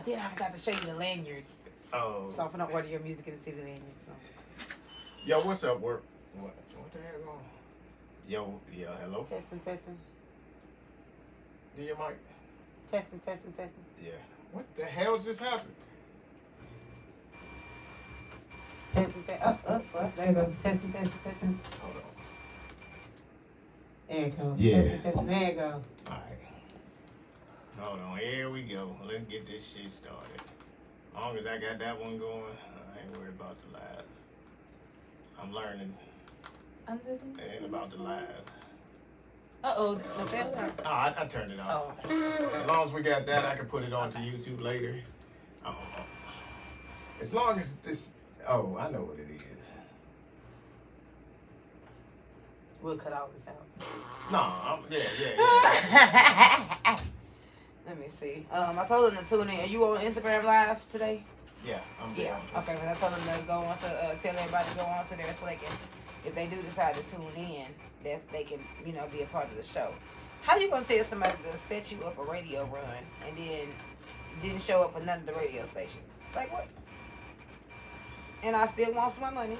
then I forgot to show you the lanyards. Oh. So I'm finna order your music in the city lanyards. So. Yo, what's up, work? What the hell going on? Yo, yeah, hello? Testing. Do your mic? Testing. Yeah. What the hell just happened? Testing. Up. There you go. Testing. Hold on. There you go. Yeah. Testing. There you go. Alright. Hold on. Here we go. Let's get this shit started. As long as I got that one going, I ain't worried about the live. I'm learning. It ain't about the live. Uh-oh. Okay. Oh, I turned it off. Oh, okay. As long as we got that, I can put it onto YouTube later. Oh. As long as this... Oh, I know what it is. We'll cut all this out. No, yeah. Let me see. I told them to tune in. Are you on Instagram Live today? Yeah, I'm Yeah. Okay, but I told them to go on to tell everybody to go on to there so they can, if they do decide to tune in, they can, be a part of the show. How you gonna tell somebody to set you up a radio run and then didn't show up for none of the radio stations? Like what? And I still want some money.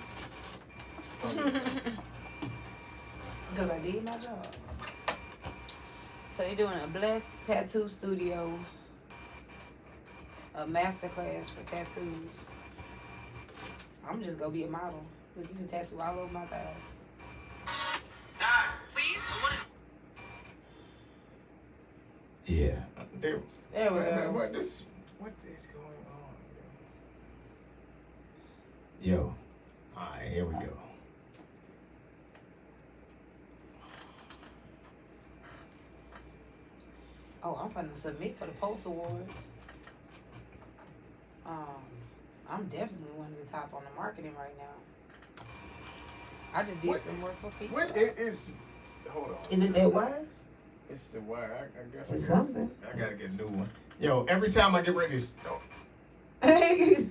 Because I did my job. So they're doing a Blessed Tattoo Studio, a masterclass for tattoos. I'm just gonna be a model. Look, you can tattoo all over my thighs. Yeah. There we go. What is going on? Yo. Alright, here we go. Oh, I'm finna submit for the Post Awards. I'm definitely one of the top on the marketing right now. I just did some work for people. What is... Hold on. Is it that wire? It's the wire. I guess It's something. I gotta get a new one. Yo, every time I get ready to start... Every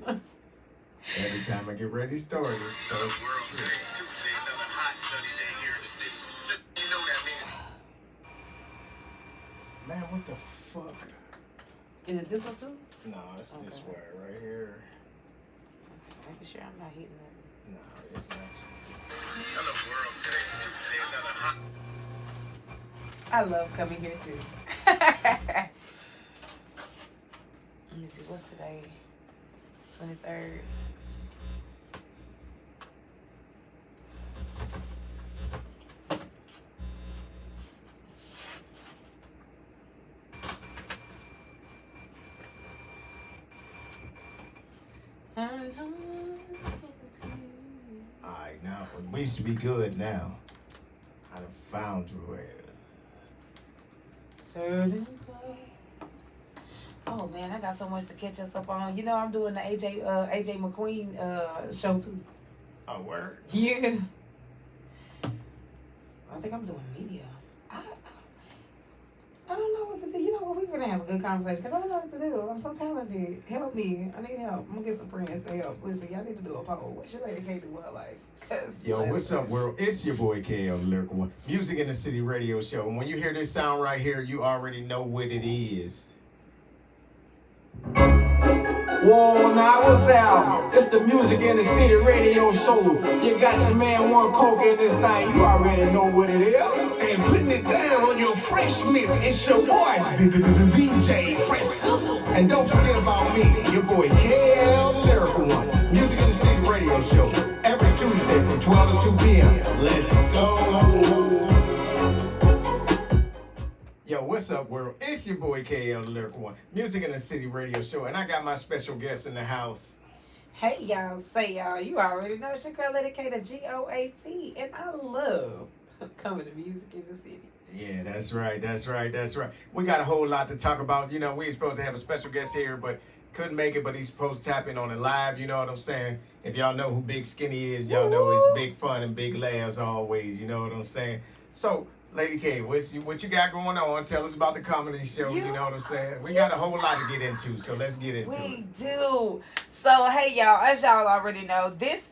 time I get ready to start, it starts... Man, what the fuck? Is it this one too? No, it's this wire right here. Okay, making sure I'm not hitting it. No, it's not. I love coming here too. Let me see, what's today? 23rd. Alright, now we used to be good now. I done found where. Oh man, I got so much to catch us up on. I'm doing the AJ McQueen show too. Oh, word? Yeah. I think I'm doing media. I don't know what to do. You know what? We're going to have a good conversation because I don't know what to do. I'm so talented. Help me. I need help. I'm going to get some friends to help. Listen, y'all need to do a poll. What should Lady Kaye do with her life? Yo, what's up, world? It's your boy Kaye of the Lyrical One. Music in the City radio show. And when you hear this sound right here, you already know what it is. Whoa, now what's up? It's the Music in the City radio show. You got your man One Coke in this thing. You already know what it is. And putting it down on your fresh mix, it's your boy, DJ Fresh Sizzle. And don't forget about me, your boy Kaye of the Lyrical One. Music in the City radio show. Every Tuesday from 12 to 2 p.m. Let's go. Yo, what's up, world? It's your boy Kaye of the Lyrical One. Music in the City radio show. And I got my special guest in the house. Hey, y'all. Say, y'all. You already know it's your girl, Lady Kaye, the GOAT. And I love coming to Music in the City. Yeah, that's right. We got a whole lot to talk about. We ain't supposed to have a special guest here, but couldn't make it, but he's supposed to tap in on it live. You know what I'm saying? If y'all know who Big Skinny is, y'all know it's big fun and big laughs always. You know what I'm saying? So, Lady Kaye, what you got going on? Tell us about the comedy show. You know what I'm saying? We got a whole lot to get into, so let's get into it. We do. So, hey, y'all, as y'all already know, this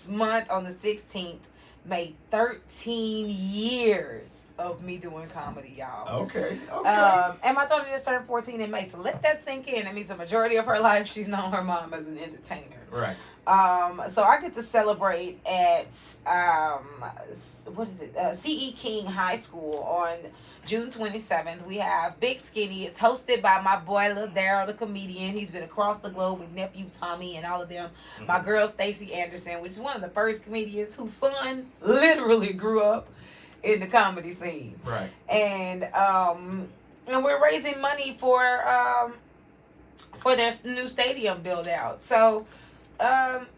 month on the 16th made 13 years of me doing comedy, y'all. Okay. And my daughter just turned 14 in May, so let that sink in. That means the majority of her life she's known her mom as an entertainer. Right. So I get to celebrate at C.E. King High School on June 27th. We have Big Skinny. It's hosted by my boy Lil Daryl, the comedian. He's been across the globe with nephew Tommy and all of them. Mm-hmm. My girl Stacey Anderson, which is one of the first comedians whose son literally grew up in the comedy scene. Right. And we're raising money for their new stadium build out. So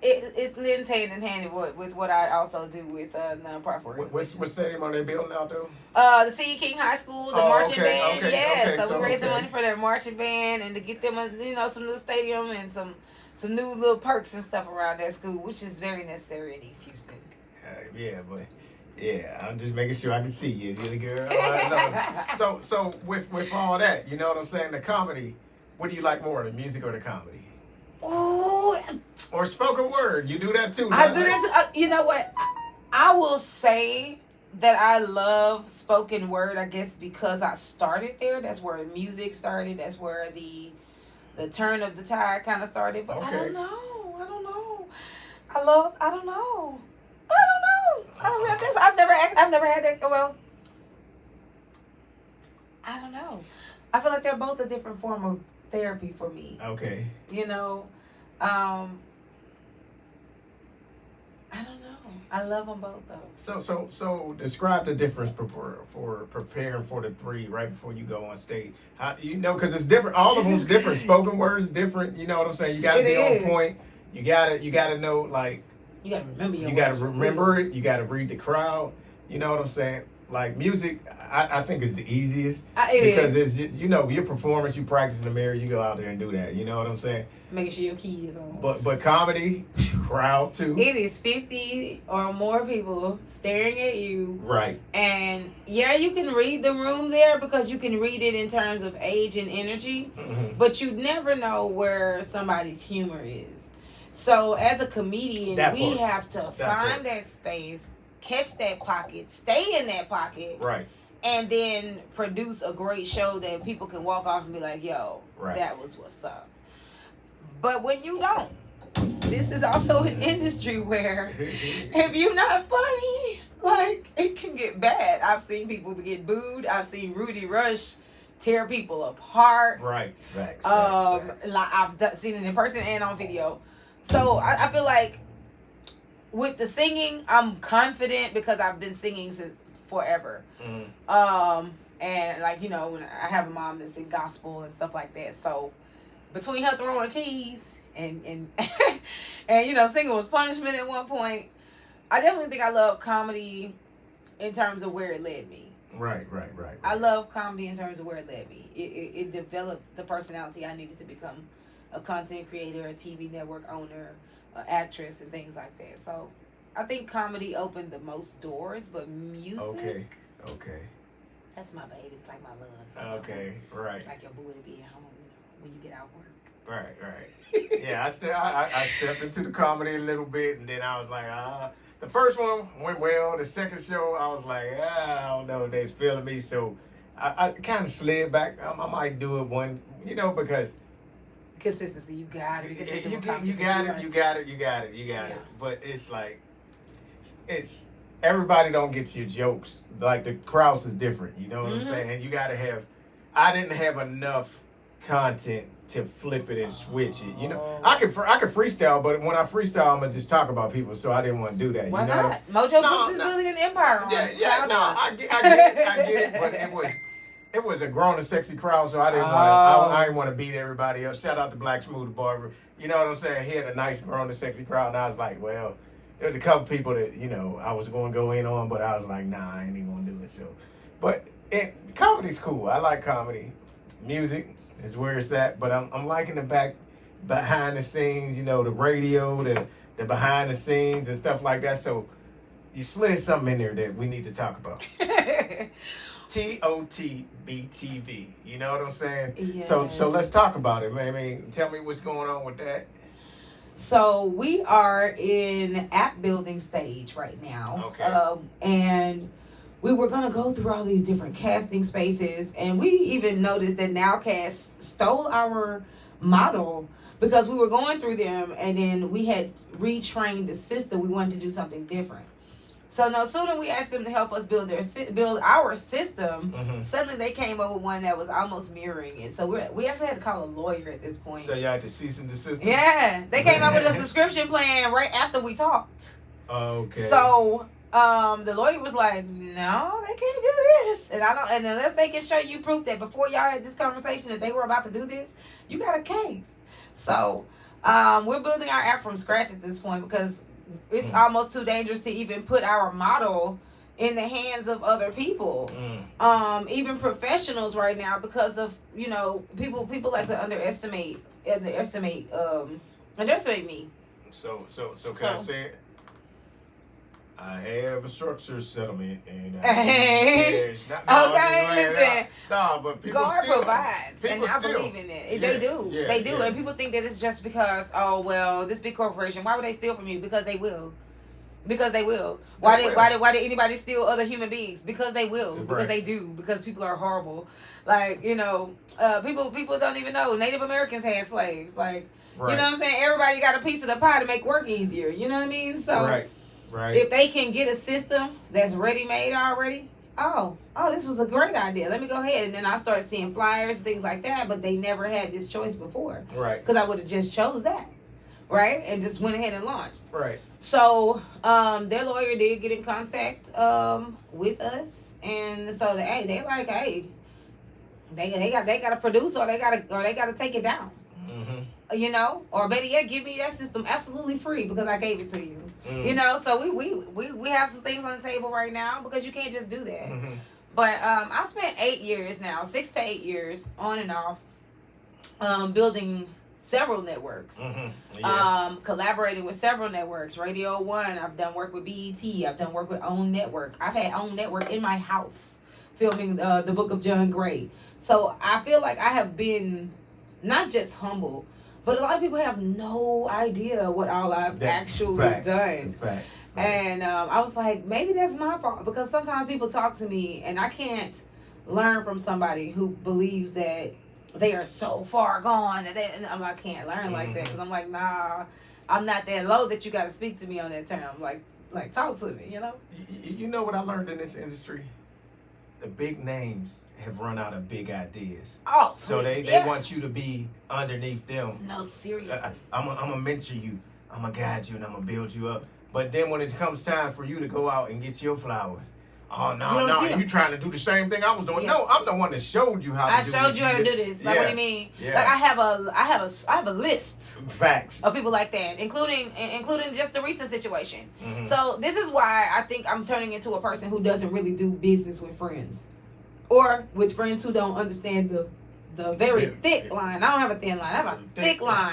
it lends hand in hand with what I also do with nonprofit organizations. What stadium are they building out though? The C.E. King High School, the marching band. Okay, so we're raising money for their marching band and to get them some new stadium and some new little perks and stuff around that school, which is very necessary in East Houston. I'm just making sure I can see you, little girl. So with all that, you know what I'm saying? The comedy, what do you like more, the music or the comedy? Ooh. Or spoken word. You do that too. I do that too. You know what? I will say that I love spoken word, I guess, because I started there. That's where music started. That's where the turn of the tide kind of started. But okay. I don't know. I don't know. I've never had that. Well, I don't know. I feel like they're both a different form of therapy for me. Okay. You know, I don't know. I love them both though. So describe the difference for preparing for the 3 right before you go on stage. How, because it's different. All of them's different. Spoken words different. You know what I'm saying? You got to be on point. You got to know, like, you got to remember your You got to remember it. You got to read the crowd. You know what I'm saying? Like music, I think is the easiest because it's your performance. You practice in the mirror. You go out there and do that. You know what I'm saying? Making sure your key is on. But comedy, crowd too. It is 50 or more people staring at you. Right. And you can read the room there because you can read it in terms of age and energy. Mm-hmm. But you never know where somebody's humor is. So as a comedian, we have to find that space. Catch that pocket, stay in that pocket, right, and then produce a great show that people can walk off and be like, yo, that was what's up. But when you don't, this is also an industry where if you're not funny, like, it can get bad. I've seen people get booed. I've seen Rudy Rush tear people apart. Right, facts. Like I've seen it in person and on video. So I feel like with the singing, I'm confident because I've been singing since forever. Mm-hmm. And like, when I have a mom that sings gospel and stuff like that. So between her throwing keys and singing was punishment at one point, I definitely think I love comedy in terms of where it led me. Right. I love comedy in terms of where it led me. It developed the personality I needed to become a content creator, a TV network owner, actress and things like that. So I think comedy opened the most doors, but music. Okay. That's my baby. It's like my love. Okay, right. It's like your boo to be at home, when you get out of work. Right. Yeah, I stepped into the comedy a little bit, and then I was like, the first one went well. The second show, I was like, I don't know if they're feeling me, so I kind of slid back. I might do it one, because. Consistency, you got it. You got it. But it's like, it's everybody don't get your jokes. Like the crowds is different. You know what I'm saying? You got to have. I didn't have enough content to flip it and switch it. I could freestyle, but when I freestyle, I'm gonna just talk about people. So I didn't want to do that. Why not? Mojo Books is building an empire. I get it, but it was a grown and sexy crowd, so I didn't want to beat everybody up. Shout out to Black Smooth Barber. You know what I'm saying? He had a nice grown and sexy crowd, and I was like, well, there's a couple people that I was going to go in on, but I was like, nah, I ain't even going to do it. So, but comedy's cool. I like comedy. Music is where it's at, but I'm liking the behind the scenes. The radio, the behind the scenes and stuff like that. So you slid something in there that we need to talk about. TOTBTV. You know what I'm saying? Yeah. So let's talk about it, man. I mean, tell me what's going on with that. So we are in app building stage right now. Okay. And we were gonna go through all these different casting spaces, and we even noticed that Nowcast stole our model because we were going through them, and then we had retrained the system. We wanted to do something different. So no sooner we asked them to help us build our system, suddenly they came up with one that was almost mirroring it. So we actually had to call a lawyer at this point. So y'all had to cease and desist? Yeah, they came up with a subscription plan right after we talked. Okay. So the lawyer was like, no, they can't do this, and unless they can show you proof that before y'all had this conversation that they were about to do this, you got a case. So we're building our app from scratch at this point because it's almost too dangerous to even put our model in the hands of other people, even professionals right now, because of people like to underestimate me. So can I say it? I have a structured settlement, and listen. but people God still provides, and I still, believe in it. They do, and people think that it's just because this big corporation. Why would they steal from you? Because they will. Why did anybody steal other human beings? Because they will. Because they do. Because people are horrible. Like people don't even know Native Americans had slaves. Like you know what I'm saying. Everybody got a piece of the pie to make work easier. You know what I mean? So. Right. If they can get a system that's ready-made already, this was a great idea. Let me go ahead. And then I started seeing flyers and things like that, but they never had this choice before. Right. Because I would have just chose that. Right? And just went ahead and launched. Right. So, their lawyer did get in contact with us. And so, they got to produce or they got to take it down. Or better yet, give me that system absolutely free because I gave it to you. So we have some things on the table right now because you can't just do that. But I spent 6 to 8 years on and off building several networks, collaborating with several networks. Radio One, I've done work with BET, I've done work with OWN Network. I've had OWN Network in my house filming the Book of John Gray. So I feel like I have been not just humble, but a lot of people have no idea what all I've actually done. Facts. And I was like, maybe that's my fault. Because sometimes people talk to me and I can't learn from somebody who believes that they are so far gone. And I can't learn like that. Because I'm like, nah, I'm not that low that you got to speak to me on that term. Like talk to me, You know what I learned in this industry? The big names have run out of big ideas. Oh, so they want you to be underneath them. No, seriously. I'm gonna mentor you. I'm gonna guide you and I'm gonna build you up. But then when it comes time for you to go out and get your flowers, you trying to do the same thing I was doing. Yeah. No, I'm the one that showed you how to do this. I showed you how to do this. Like, what do you mean? Yeah. Like, I have a list. Facts. Of people like that, including just the recent situation. So this is why I think I'm turning into a person who doesn't really do business with friends. Or with friends who don't understand the very thick line. I don't have a thin line. I have a thick line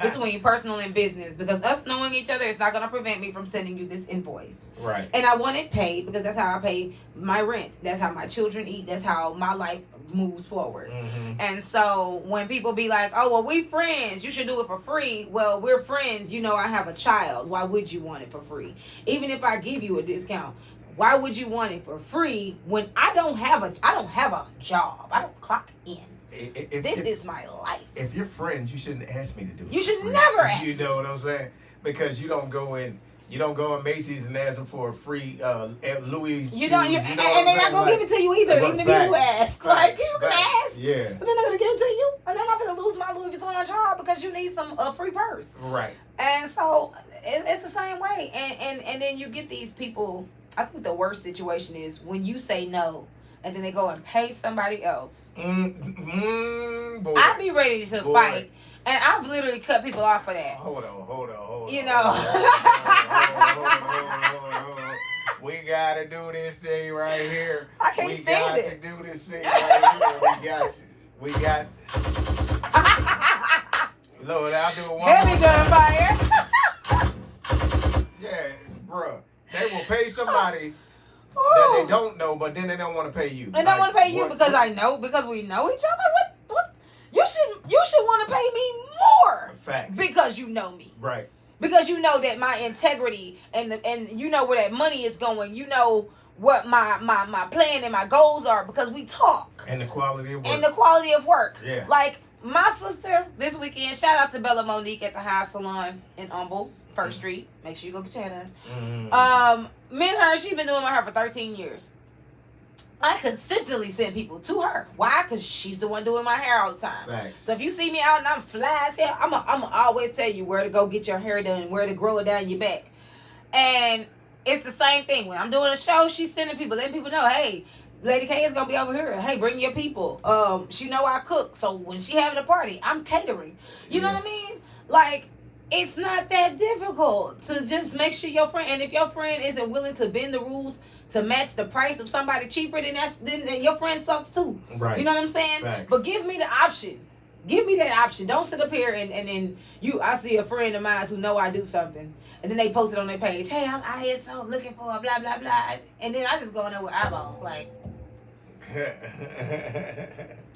between personal and business. Because us knowing each other is not going to prevent me from sending you this invoice. Right. And I want it paid because that's how I pay my rent. That's how my children eat. That's how my life moves forward. And so when people be like, oh, well, we friends. You should do it for free. Well, we're friends. I have a child. Why would you want it for free? Even if I give you a discount. Why would you want it for free when I don't have a job? I don't clock in. This is my life. If you're friends, you shouldn't ask me to do it. You should never ask. You know what I'm saying? Because you don't go in Macy's and ask them for a free Louis shoes. And they're not gonna give it to you either, even if you ask. Like you can ask, but they're not gonna give it to you, and they're not gonna lose my Louis Vuitton job because you need a free purse. Right. And so it's the same way, and then you get these people. I think the worst situation is when you say no and then they go and pay somebody else. Boy. I'd be ready to fight. And I've literally cut people off for that. Hold on. Hold on. We gotta do this thing right here. I can't stand it. We got to do this thing right here. We got Lord, I'll do it one heavy gunfire. Yeah, bruh. They will pay somebody that they don't know, but then they don't want to pay you. And don't want to pay you because we know each other. What? You should want to pay me more. Facts. Because you know me. Right. Because you know that my integrity and you know where that money is going. You know what my plan and my goals are because we talk. And the quality of work. And the quality of work. Yeah. Like my sister this weekend, shout out to Bella Monique at the Hive Salon in Humble, 1st Street. Make sure you go get your hair done. Me and her, she's been doing my hair for 13 years. I consistently send people to her. Why? Because she's the one doing my hair all the time. Facts. So if you see me out and I'm fly as hell, I'm always tell you where to go get your hair done, where to grow it down your back. And it's the same thing. When I'm doing a show, she's sending people, letting people know, hey, Lady Kaye is going to be over here. Hey, bring your people. She know I cook. So when she having a party, I'm catering. You know what I mean? Like, it's not that difficult to just make sure your friend, and if your friend isn't willing to bend the rules to match the price of somebody cheaper, then your friend sucks too. Right. You know what I'm saying? Facts. But give me the option. Give me that option. Don't sit up here and then I see a friend of mine who know I do something, and then they post it on their page. Hey, I'm out here so looking for blah blah blah, and then I just go in there with eyeballs like,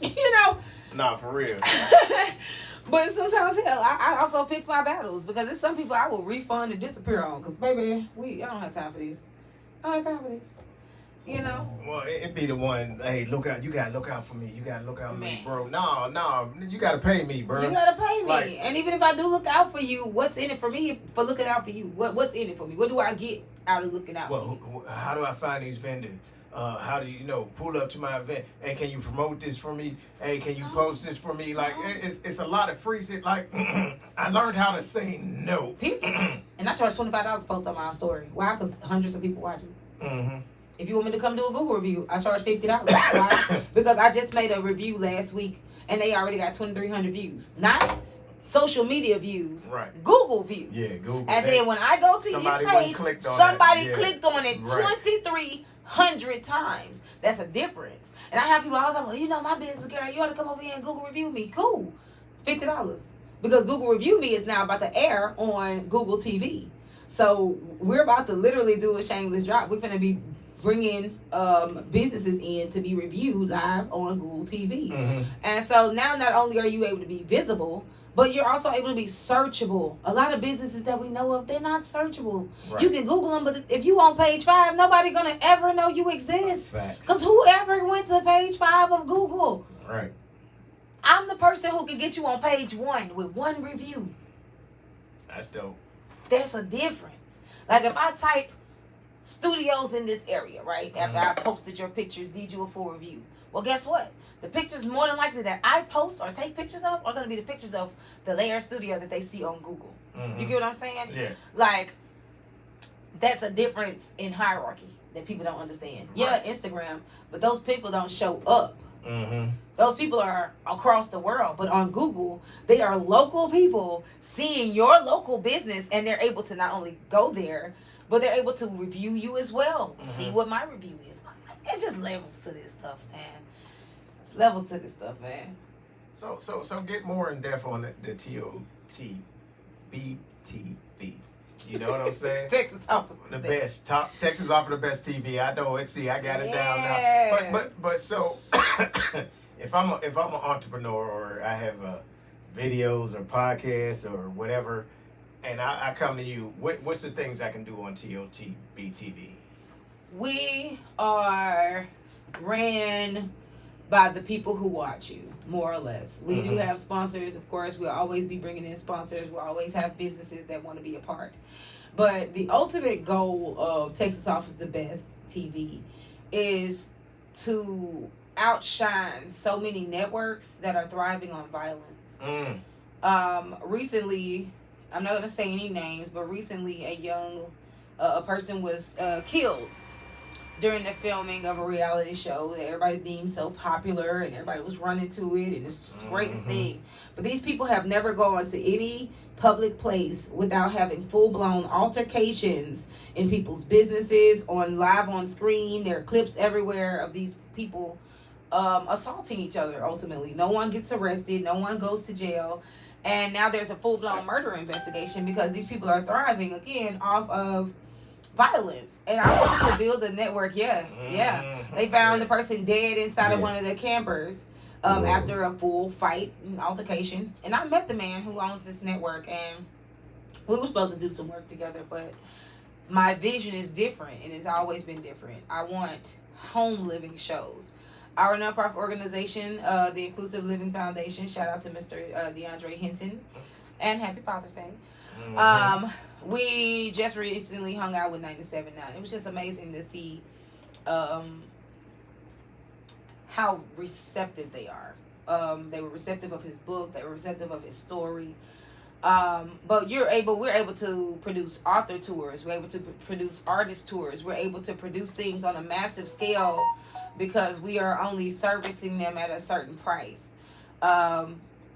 you know. Nah, for real. But sometimes, hell, I also pick my battles because there's some people I will refund and disappear on. Because, baby, I don't have time for this. I don't have time for this. You know? Well, it be the one, hey, look out, you gotta look out for me. You gotta look out for me, Man. bro. No, you gotta pay me, bro. You gotta pay me. Like- and even if I do look out for you, what's in it for me for looking out for you? What's in it for me? What do I get out of looking out for you? Well, how do I find these vendors? How do you pull up to my event? Hey, can you promote this for me? Hey, can you post this for me? Like, it's a lot of free shit. Like, I learned how to say no. People. And I charge $25 to post on my story. Why? Because hundreds of people watching. Mm-hmm. If you want me to come do a Google review, I charge $50. Why? Because I just made a review last week and they already got 2,300 views. Not social media views. Right. Google views. Yeah, Google. And then when I go to his page, somebody clicked on it 2,300 times. That's a difference. And I have people all the time, well, you know my business, girl, you ought to come over here and Google review me. Cool. $50. Because Google Review Me is now about to air on Google TV. So we're about to literally do a shameless drop. We're going to be bringing businesses in to be reviewed live on Google TV. Mm-hmm. And so now not only are you able to be visible, but you're also able to be searchable. A lot of businesses that we know of, they're not searchable. Right. You can Google them, but if you on page 5, nobody going to ever know you exist. Facts. Because whoever went to page 5 of Google, Right. I'm the person who can get you on page 1 with one review. That's dope. There's a difference. Like if I type studios in this area, right? After I posted your pictures, did you a full review? Well, guess what? The pictures more than likely that I post or take pictures of are going to be the pictures of the layer studio that they see on Google. Mm-hmm. You get what I'm saying? Yeah. Like, that's a difference in hierarchy that people don't understand. Right. Yeah, Instagram, but those people don't show up. Mm-hmm. Those people are across the world, but on Google, they are local people seeing your local business, and they're able to not only go there, but they're able to review you as well. Mm-hmm. See what my review is. It's just levels to this stuff, man. It's levels to this stuff, man. So get more in depth on the TOTBTV. You know what I'm saying? Texas offers The best. Top Texas offer the best TV. I know it. See, I got it down now. But so if I'm an entrepreneur or I have videos or podcasts or whatever, and I come to you, what's the things I can do on TOTBTV? We are ran by the people who watch you, more or less. We do have sponsors, of course. We'll always be bringing in sponsors. We'll always have businesses that want to be a part. But the ultimate goal of Texas Offers the Best TV is to outshine so many networks that are thriving on violence. Recently, I'm not going to say any names, but recently a person was killed during the filming of a reality show that everybody deemed so popular and everybody was running to it and it's just the greatest thing. But these people have never gone to any public place without having full-blown altercations in people's businesses, live on screen. There are clips everywhere of these people assaulting each other ultimately. No one gets arrested. No one goes to jail. And now there's a full-blown murder investigation because these people are thriving, again, off of violence. And I want to build a network. Yeah. They found the person dead inside of one of the campers after a full fight and altercation. And I met the man who owns this network, and we were supposed to do some work together, but my vision is different, and it's always been different. I want home living shows. Our nonprofit organization, the Inclusive Living Foundation, shout out to Mr. DeAndre Hinton, and Happy Father's Day. We just recently hung out with 97.9. It was just amazing to see how receptive they are. They were receptive of his book. They were receptive of his story. But we're able to produce author tours. We're able to produce artist tours. We're able to produce things on a massive scale because we are only servicing them at a certain price.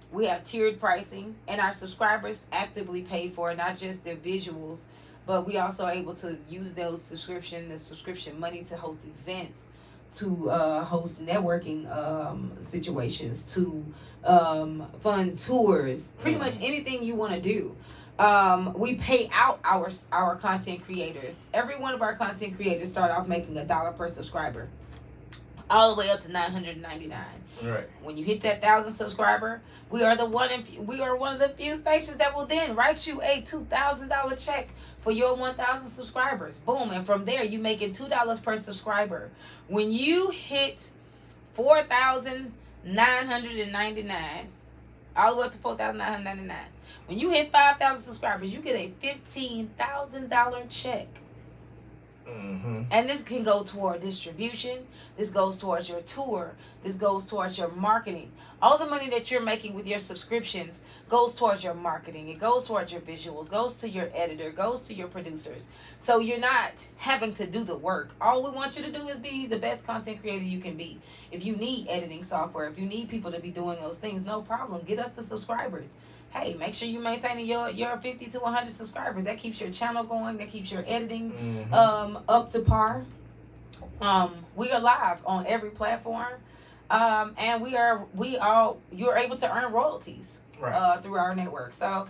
We have tiered pricing, and our subscribers actively pay for not just their visuals, but we also are able to use the subscription money to host events, to host networking situations, to fund tours, pretty much anything you want to do. We pay out our content creators. Every one of our content creators start off making $1 per subscriber, all the way up to $999. Right. When you hit that 1,000 subscriber, we are one of the few stations that will then write you a $2,000 check for your 1,000 subscribers. Boom, and from there you making $2 per subscriber. When you hit 4,999, all the way up to 4,999. When you hit 5,000 subscribers, you get a $15,000 check. And this can go toward distribution. This goes towards your tour. This goes towards your marketing. All the money that you're making with your subscriptions goes towards your marketing. It goes towards your visuals, goes to your editor, goes to your producers. So you're not having to do the work. All we want you to do is be the best content creator you can be. If you need editing software, if you need people to be doing those things, no problem. Get us the subscribers. Hey, make sure you maintaining your 50 to 100 subscribers. That keeps your channel going. That keeps your editing up to par. We are live on every platform, and you're able to earn royalties through our network. So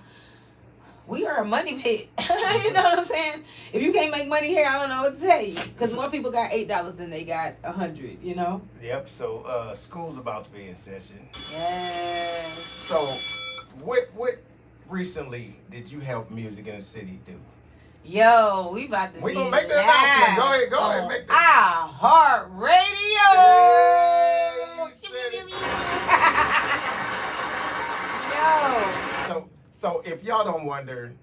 we are a money pit. You know what I'm saying? If you can't make money here, I don't know what to tell you. Because more people got $8 than they got $100. You know. Yep. So school's about to be in session. Yes. So. What recently did you help Music in the City do? Yo, we about to we be gonna make the announcement. Go ahead, make that. iHeartRadio. Yo. So if y'all don't wonder,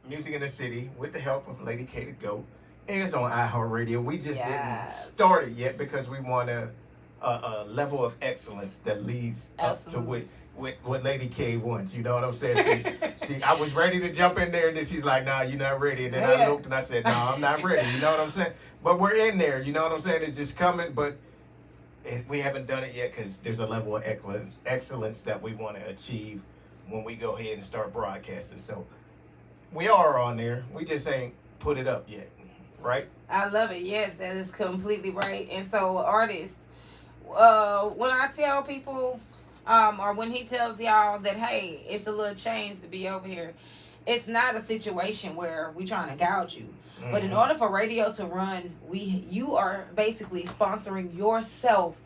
Music in the City, with the help of Lady Kaye the Goat, is on iHeartRadio. We just didn't start it yet because we want a level of excellence that leads up to what Lady Kaye wants, you know what I'm saying? I was ready to jump in there, and then she's like, "Nah, you're not ready." And then I looked and I said, "No, I'm not ready." You know what I'm saying? But we're in there. You know what I'm saying? It's just coming, but we haven't done it yet because there's a level of excellence that we want to achieve when we go ahead and start broadcasting. So we are on there. We just ain't put it up yet, right? I love it. Yes, that is completely right. And so, artists, when I tell people, or when he tells y'all that, hey, it's a little change to be over here, it's not a situation where we trying to gouge you. But in order for radio to run, you are basically sponsoring yourself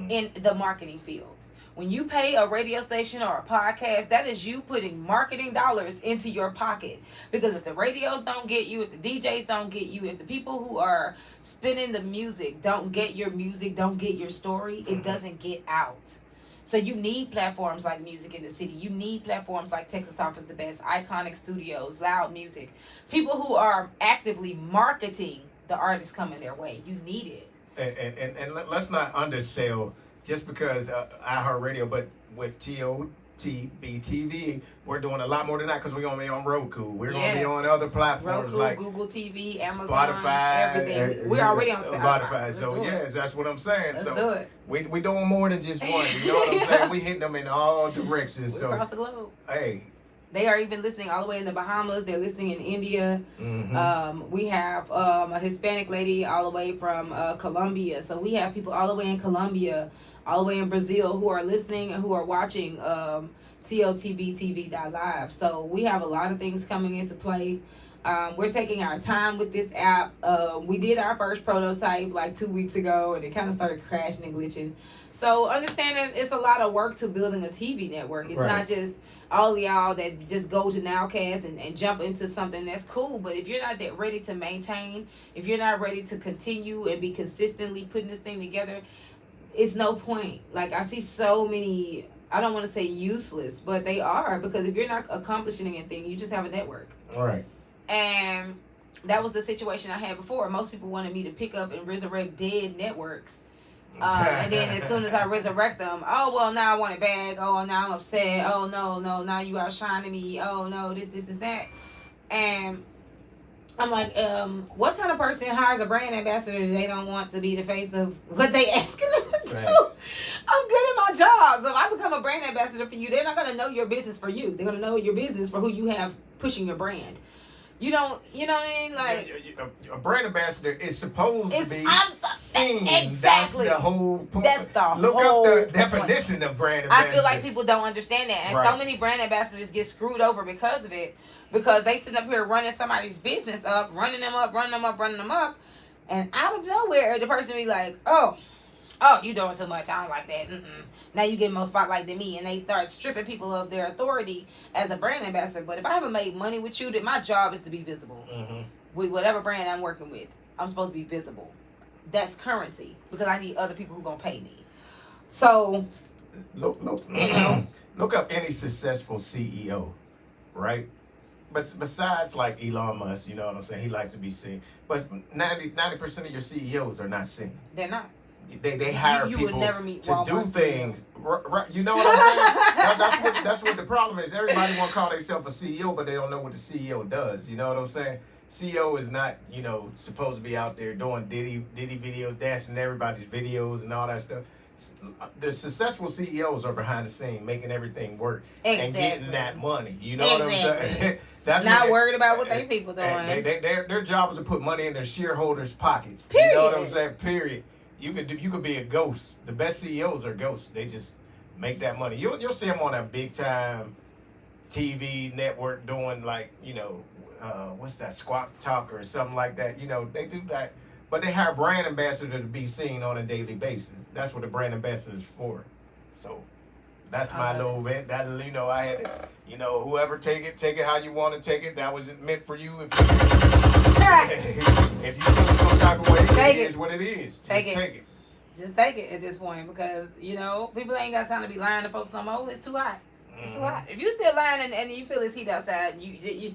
in the marketing field. When you pay a radio station or a podcast, that is you putting marketing dollars into your pocket. Because if the radios don't get you, if the DJs don't get you, if the people who are spinning the music don't get your music, don't get your story, it doesn't get out. So you need platforms like Music in the City. You need platforms like Texas Offers the Best, Iconic Studios, Loud Music. People who are actively marketing the artists coming their way. You need it. And let's not undersell just because iHeartRadio, but with TOTB-TV, we're doing a lot more than that because we're going to be on Roku. We're going to be on other platforms Roku, like Google TV, Amazon, Spotify, everything. We're already on Spotify. So, yes, that's what I'm saying. Let's do it. We're doing more than just one. You know what I'm saying? We hitting them in all directions. We're across the globe. Hey. They are even listening all the way in the Bahamas. They're listening in India. We have a Hispanic lady all the way from Colombia. So we have people all the way in Colombia, all the way in Brazil who are listening and who are watching TOTBTV.live. So we have a lot of things coming into play. We're taking our time with this app. We did our first prototype like 2 weeks ago, and it kind of started crashing and glitching. So understand that it's a lot of work to building a TV network. It's not just all of y'all that just go to Nowcast and jump into something that's cool. But if you're not that ready to maintain, if you're not ready to continue and be consistently putting this thing together, it's no point. Like, I see so many, I don't want to say useless, but they are, because if you're not accomplishing anything, you just have a network. All right. And that was the situation I had before. Most people wanted me to pick up and resurrect dead networks. And then as soon as I resurrect them, oh, well, now I want it back. Oh, now I'm upset. Oh, no, now you outshining me. Oh, no, this is that. And I'm like, what kind of person hires a brand ambassador that they don't want to be the face of what they asking them to do? I'm good at my job. So if I become a brand ambassador for you, they're not going to know your business for you. They're going to know your business for who you have pushing your brand. You know what I mean? Like, a brand ambassador is supposed to be seen. Exactly. That's the whole point. That's the Look whole up the definition of brand ambassador. I feel like people don't understand that. And so many brand ambassadors get screwed over because of it. Because they sit up here running somebody's business up, running them up. And out of nowhere, the person be like, oh, you doing too much. I don't like that. Now you get more spotlight than me. And they start stripping people of their authority as a brand ambassador. But if I haven't made money with you, then my job is to be visible. With whatever brand I'm working with, I'm supposed to be visible. That's currency. Because I need other people who going to pay me. So, look up any successful CEO, right? But besides like Elon Musk, you know what I'm saying? He likes to be seen. But 90% of your CEOs are not seen. They're not. They hire you people would never meet to Walmart do things. Right, you know what I'm saying? That's what the problem is. Everybody want to call themselves a CEO, but they don't know what the CEO does. You know what I'm saying? CEO is not, supposed to be out there doing Diddy videos, dancing in everybody's videos and all that stuff. The successful CEOs are behind the scene, making everything work and getting that money. You know what I'm saying? That's not worried about what they people doing. Their job is to put money in their shareholders' pockets. Period. You know what I'm saying? Period. You could be a ghost. The best CEOs are ghosts. They just make that money. You'll see them on a big time TV network doing like what's that, Squawk Talk or something like that. They do that, but they hire brand ambassador to be seen on a daily basis. That's what a brand ambassador is for. So that's my little bit. That I had it. Whoever take it how you want to take it. That wasn't meant for you. If you feel some type of way, it is what it is. Just take it. Just take it at this point, because people ain't got time to be lying to folks no more. It's too hot. It's too hot. If you still lying and you feel it's heat outside, you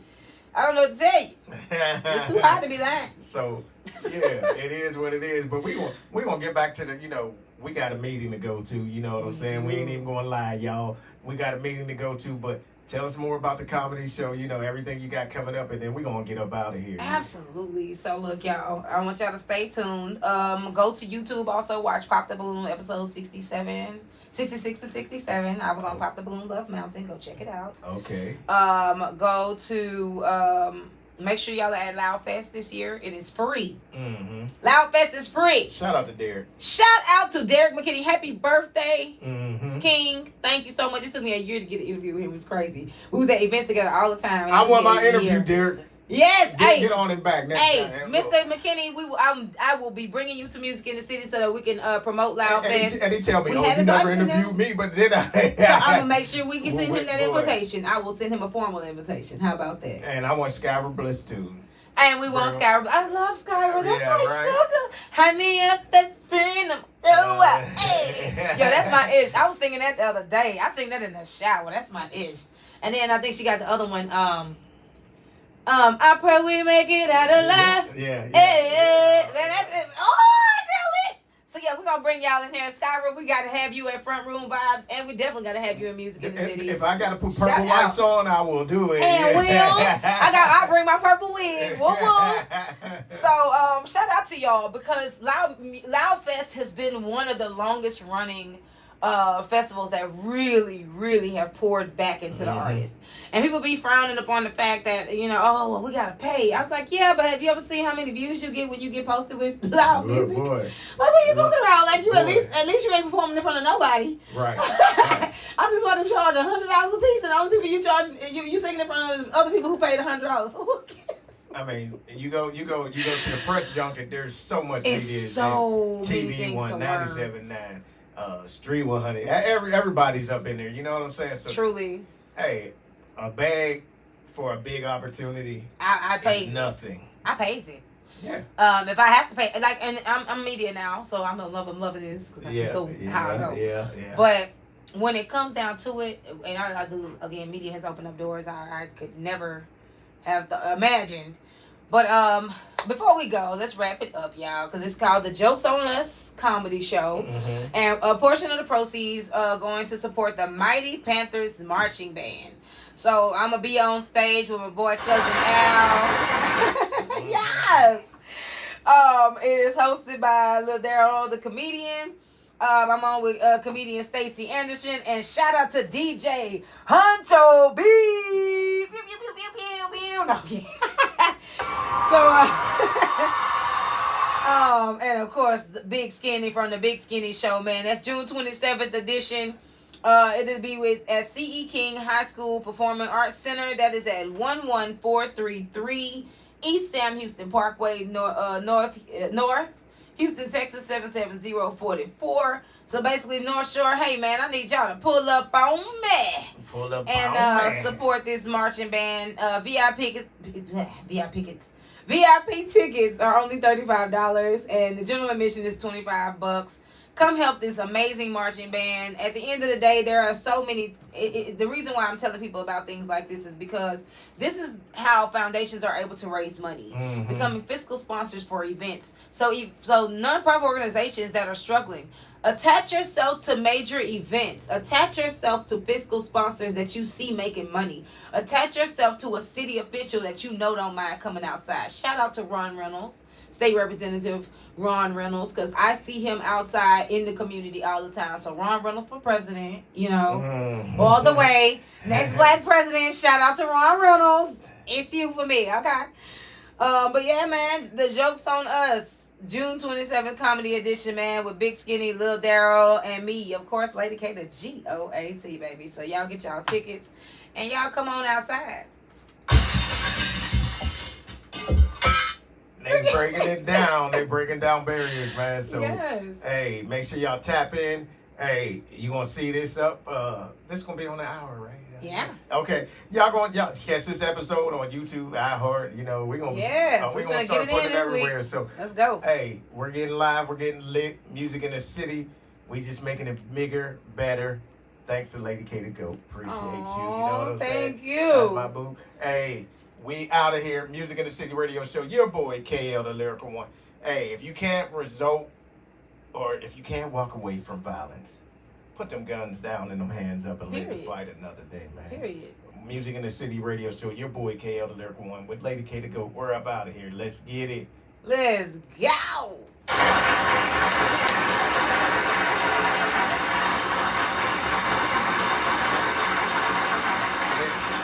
I don't know what to tell you. It's too hot to be lying. So yeah, it is what it is. But we gonna get back to the we got a meeting to go to. You know what I'm saying? We ain't even gonna lie, y'all. We got a meeting to go to, but. Tell us more about the comedy show, everything you got coming up, and then we're going to get up out of here. Absolutely. So, look, y'all, I want y'all to stay tuned. Go to YouTube, also watch Pop the Balloon episode 66 and 67. I was on Pop the Balloon Love Mountain. Go check it out. Okay. Go to... make sure y'all are at Loud Fest this year. It is free. Loud Fest is free. Shout out to Derek. Shout out to Derek McKinney. Happy birthday, King. Thank you so much. It took me a year to get an interview with him. It was crazy. We was at events together all the time. I want my interview, Derek. Yes, get on him back next time. Mr. McKinney, I will be bringing you to Music in the City so that we can promote Loud Fest. And he tell me, you never interviewed me, but then I... So I'm going to make sure we can send him that invitation. I will send him a formal invitation. How about that? And I want Skyver Bliss too. And we want Skyver. I love Skyver. That's my sugar. Honey, up best friend. Yo, that's my ish. I was singing that the other day. I sing that in the shower. That's my ish. And then I think she got the other one. I pray we make it out alive. Yeah. Man, that's it. Oh, girl, it. So yeah, we're gonna bring y'all in here. Skyrim, we gotta have you at Front Room Vibes, and we definitely gotta have you in Music in the City. If I gotta put purple lights on, I will do it. And I'll bring my purple wig. Woo woo. So shout out to y'all, because Loud Fest has been one of the longest running festivals that really have poured back into the artists. And people be frowning upon the fact that, we gotta pay. I was like, yeah, but have you ever seen how many views you get when you get posted with loud music? Boy. Like, what are you talking about? Like, you at least you ain't performing in front of nobody. Right. I just want to charge $100 a piece, and the only people you charge, you singing in front of other people who paid $100. I mean, you go to the press junket. There's so much it's media. So TV 1 97.9. Street 100. Everybody's up in there. You know what I'm saying? So, Truly. hey, a bag for a big opportunity I is pays it. nothing. I pays it. Yeah. If I have to pay, like, and I'm media now, so I'm loving this because that's cool how I go. Yeah. But when it comes down to it, and I do again, media has opened up doors I could never have imagined. But before we go, let's wrap it up, y'all, because it's called the Jokes on Us comedy show, and a portion of the proceeds going to support the Mighty Panthers marching band. So I'm gonna be on stage with my boy cousin Al. Yes. It is hosted by Lil Daryl, the comedian. I'm on with comedian Stacey Anderson, and shout out to DJ Huncho B. Pew, pew, pew, pew, pew, pew. No, so, and of course, the Big Skinny from the Big Skinny Show, man. That's June 27th edition. It'll be at C.E. King High School Performing Arts Center. That is at 11433 East Sam Houston Parkway, North Houston, Texas 77044. So basically, North Shore. Hey man, I need y'all to pull up on me. Support this marching band. VIP tickets are only $35, and the general admission is $25. Come help this amazing marching band. At the end of the day, there are so many. The reason why I'm telling people about things like this is because this is how foundations are able to raise money, becoming fiscal sponsors for events. So nonprofit organizations that are struggling, attach yourself to major events. Attach yourself to fiscal sponsors that you see making money. Attach yourself to a city official that you know don't mind coming outside. Shout out to Ron Reynolds, State Representative Ron Reynolds, because I see him outside in the community all the time. So Ron Reynolds for president, all the way. Next black president, shout out to Ron Reynolds. It's you for me, okay? But yeah, man, the Joke's on Us. June 27th comedy edition, man, with Big Skinny, Lil Daryl, and me, of course, Lady K, the GOAT, baby. So y'all get y'all tickets, and y'all come on outside. They breaking it down. They breaking down barriers, man. So, yes. Hey, make sure y'all tap in. Hey, you gonna see this up? This gonna be on the hour, right? Yeah. Okay, y'all catch this episode on YouTube, iHeart. We're gonna we're gonna start putting it everywhere. So let's go. Hey, we're getting live. We're getting lit. Music in the city. We just making it bigger, better. Thanks to Lady K to go. Appreciate you. You know what I'm saying? Thank you. That's my boo. Hey, we out of here. Music in the City Radio Show. Your boy KL, the Lyrical One. Hey, if you can't if you can't walk away from violence, put them guns down and them hands up and live to fight another day, man. Period. Music in the City Radio Show. Your boy KL, the Lyrical One, with Lady K to go. We're up out of here. Let's get it. Let's go.